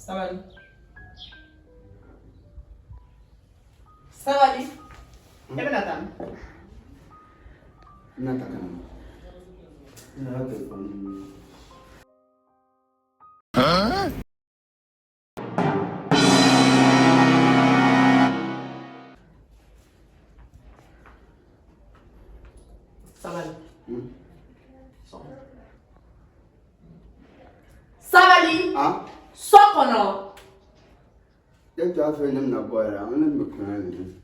Sabali. Sabali. Ebe natan. Nataka na Sabali. Sabali. Ah? Sokono. Just after them, na boy, I'm gonna be crying.